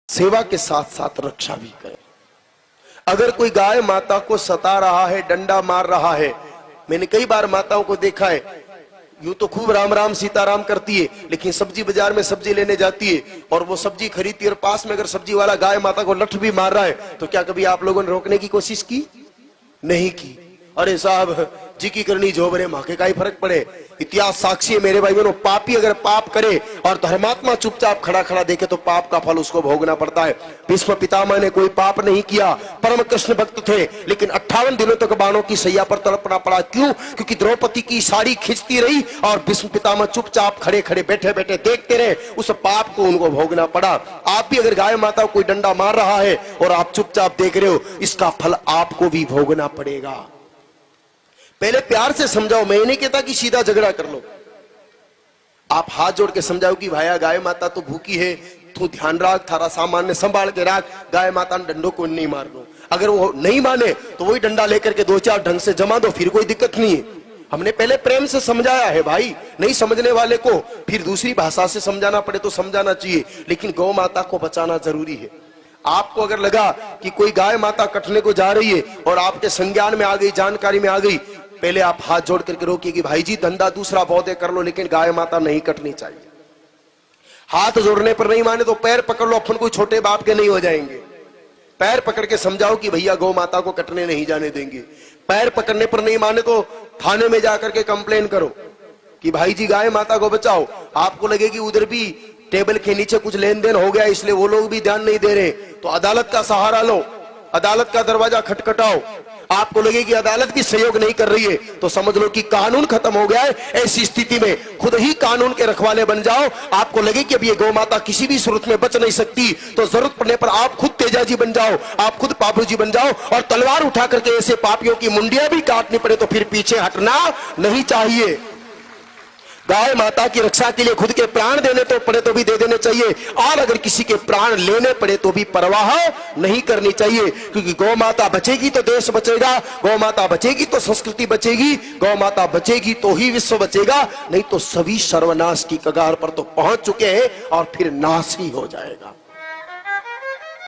सेवा के साथ साथ रक्षा भी करें। अगर कोई गाय माता को सता रहा है, डंडा मार रहा है, मैंने कई बार माताओं को देखा है, यूं तो खूब राम राम सीताराम करती है, लेकिन सब्जी बाजार में सब्जी लेने जाती है और वो सब्जी खरीदती है और पास में अगर सब्जी वाला गाय माता को लठ भी मार रहा है तो क्या कभी आप लोगों ने रोकने की कोशिश की? नहीं की। अरे साहब जी की करनी जोबरे माके का ही फर्क पड़े। इतिहास साक्षी है मेरे भाई बहनों, पापी अगर पाप करे और धर्मात्मा चुपचाप खड़ा खड़ा देखे तो पाप का फल उसको भोगना पड़ता है। भीष्म पितामह ने कोई पाप नहीं किया, परम कृष्ण भक्त थे, लेकिन 58 दिनों तक बाणों की सैया पर तड़पना पड़ा। क्यों? क्योंकि द्रौपदी की साड़ी खींचती रही और भीष्म पितामह चुपचाप खड़े खड़े बैठे बैठे देखते रहे, उस पाप को उनको भोगना पड़ा। आप भी अगर गाय माता को कोई डंडा मार रहा है और आप चुपचाप देख रहे हो, इसका फल आपको भी भोगना पड़ेगा। पहले प्यार से समझाओ, मैं नहीं कहता कि सीधा झगड़ा कर लो। आप हाथ जोड़ के समझाओ कि भाया गाय माता तो भूखी है, तू ध्यान रख, थारा सामान संभाल के रख, गाय माता ने डंडों को नहीं मार लो। अगर वो नहीं माने तो वही डंडा लेकर के 2-4 ढंग से जमा दो, फिर कोई दिक्कत नहीं है। हमने पहले प्रेम से समझाया है भाई, नहीं समझने वाले को फिर दूसरी भाषा से समझाना पड़े तो समझाना चाहिए, लेकिन गौ माता को बचाना जरूरी है। आपको अगर लगा कि कोई गाय माता कटने को जा रही है और आपके संज्ञान में आ गई, जानकारी में आ गई, पहले आप हाथ जोड़ करके रोकिए कि भाई जी धंधा दूसरा बहुत है कर लो, लेकिन गाय माता नहीं कटनी चाहिए। हाथ जोड़ने पर नहीं माने तो पैर पकड़ लो, अपन कोई छोटे बाप के नहीं हो जाएंगे। पैर पकड़ के समझाओ कि भैया गौ माता को कटने नहीं जाने देंगे। पैर पकड़ने पर नहीं माने तो थाने में जाकर के कंप्लेन करो कि भाई जी गाय माता को बचाओ। आपको लगे कि उधर भी टेबल के नीचे कुछ लेन देन हो गया इसलिए वो लोग भी ध्यान नहीं दे रहे, तो अदालत का सहारा लो, अदालत का दरवाजा खटखटाओ। आपको लगे कि अदालत भी सहयोग नहीं कर रही है तो समझ लो कि कानून खत्म हो गया है। ऐसी स्थिति में खुद ही कानून के रखवाले बन जाओ। आपको लगे कि अब ये गौ माता किसी भी सूरत में बच नहीं सकती तो जरूरत पड़ने पर आप खुद तेजाजी बन जाओ, आप खुद पाबूजी बन जाओ और तलवार उठा करके ऐसे पापियों की मुंडियां भी काटनी पड़े तो फिर पीछे हटना नहीं चाहिए। गाय माता की रक्षा के लिए खुद के प्राण देने तो पड़े तो भी दे देने चाहिए, और अगर किसी के प्राण लेने पड़े तो भी परवाह नहीं करनी चाहिए, क्योंकि गौ माता बचेगी तो देश बचेगा, गौ माता बचेगी तो संस्कृति बचेगी, गौ माता बचेगी तो ही विश्व बचेगा, नहीं तो सभी सर्वनाश की कगार पर तो पहुंच चुके हैं और फिर नाश ही हो जाएगा।